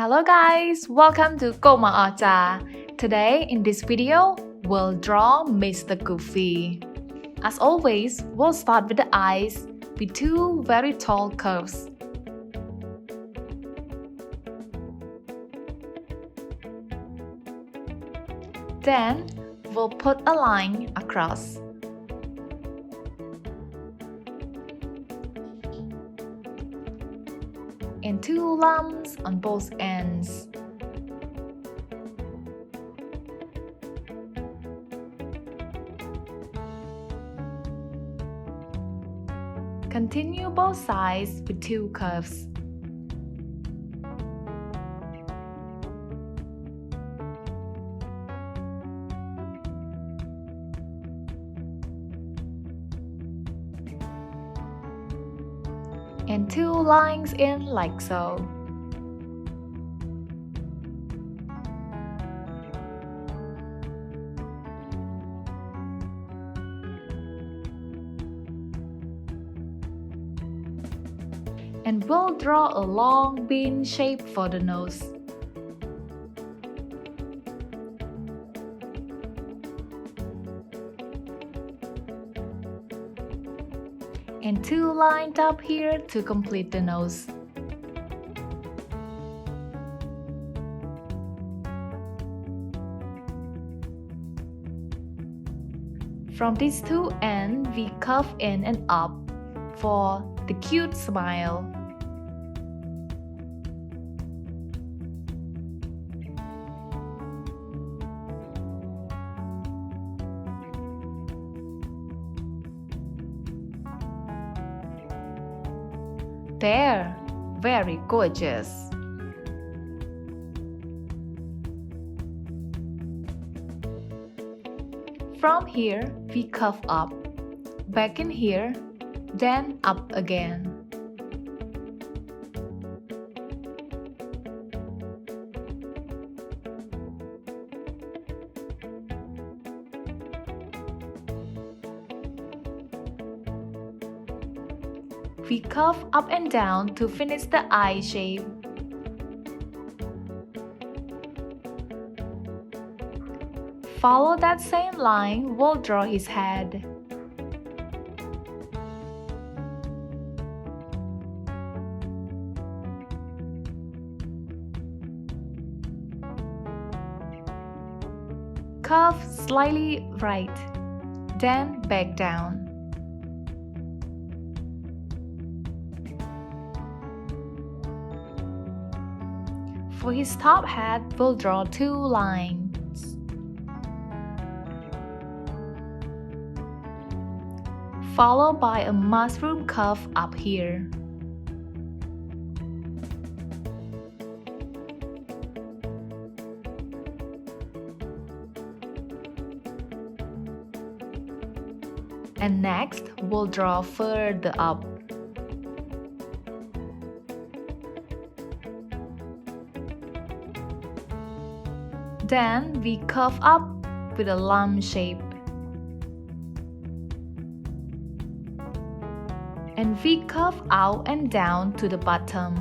Hello guys, welcome to Khou Acha. Today in this video, we'll draw Mr. Goofy. As always, we'll start with the eyes with two very tall curves. Then, we'll put a line across. And two lumps on both ends. Continue both sides with two curves. And two lines in like so. And we'll draw a long bean shape for the nose. And two lines up here to complete the nose. From these two ends, we curve in and up for the cute smile. There, very gorgeous. From here, we curve up, back in here, then up again. We curve up and down to finish the eye shape. Follow that same line, we'll draw his head. Curve slightly right, then back down. For his top hat, we'll draw two lines. Followed by a mushroom curve up here. And next, we'll draw further up. Then we curve up with a lump shape. And we curve out and down to the bottom.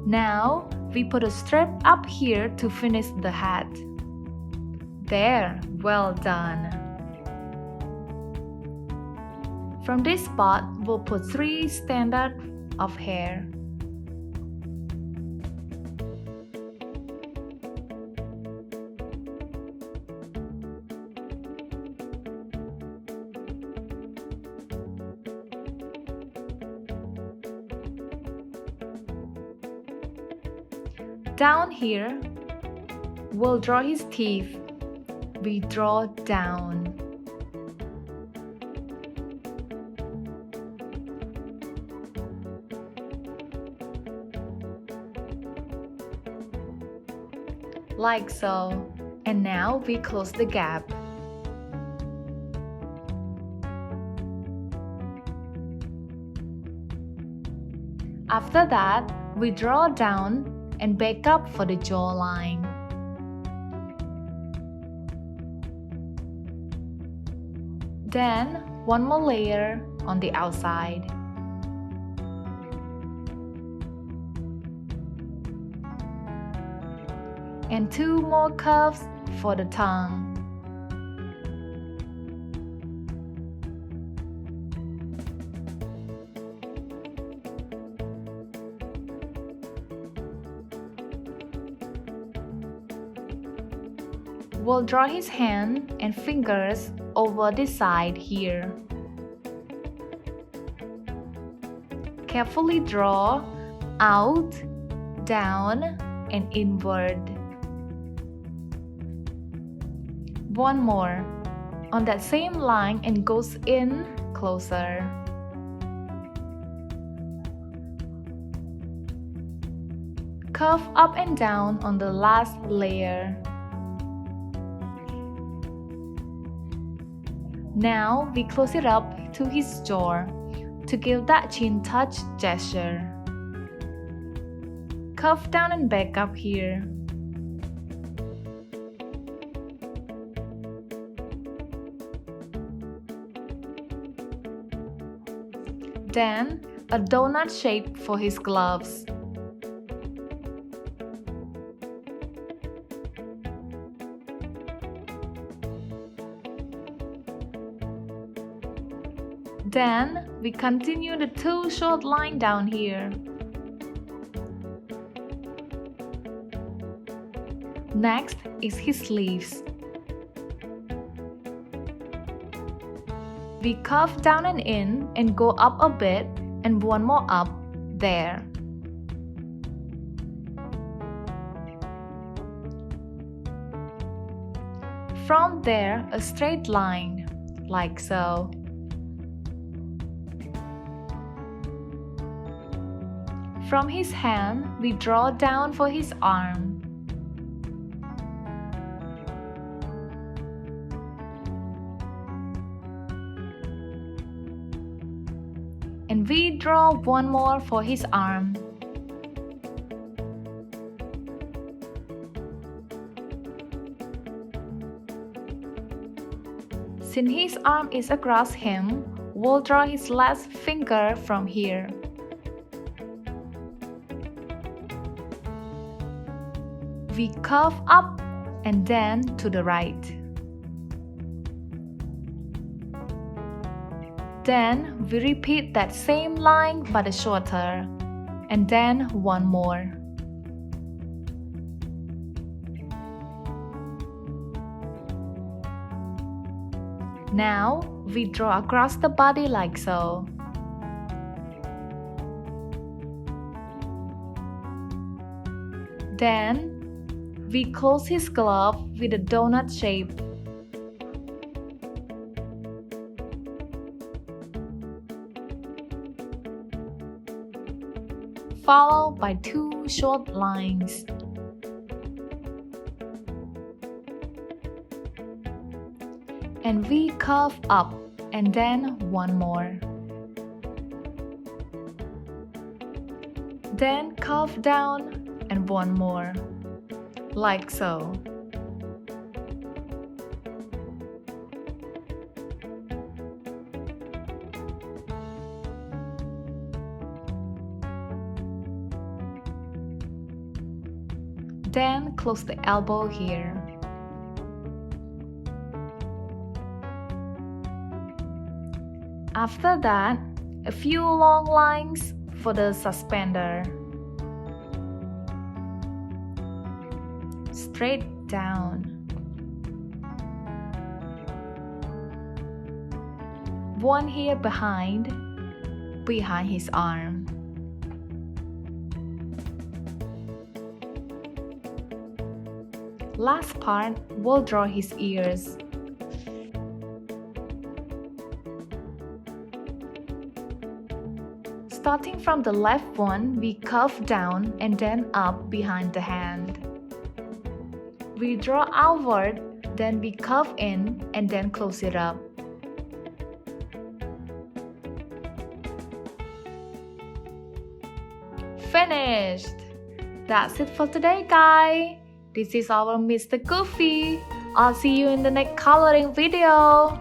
Now we put a strip up here to finish the hat. There, well done. From this spot, we'll put 3 standards of hair. Down here, we'll draw his teeth. We draw down. Like so. And now we close the gap. After that, we draw down and back up for the jawline. Then one more layer on the outside. And two more curves for the tongue. We'll draw his hand and fingers over this side here. Carefully draw out, down, and inward. One more on that same line and goes in closer. Curve up and down on the last layer. Now we close it up to his jaw to give that chin touch gesture. Curve down and back up here. Then a donut shape for his gloves. Then we continue the two short line down here. Next is his sleeves. We curve down and in and go up a bit and one more up there. From there, a straight line, like so. From his hand, we draw down for his arm. And we draw one more for his arm. Since his arm is across him, we'll draw his last finger from here. We curve up and then to the right. Then we repeat that same line but shorter, and then one more. Now we draw across the body like so. Then we close his glove with a donut shape. Followed by two short lines. And we curve up and then one more. Then curve down and one more, like so. Then close the elbow here. After that, a few long lines for the suspender. Straight down. One here behind his arm. Last part, we'll draw his ears. Starting from the left one, we curve down and then up behind the hand. We draw outward, then we curve in and then close it up. Finished! That's it for today, guys. This is our Mr. Goofy. I'll see you in the next coloring video.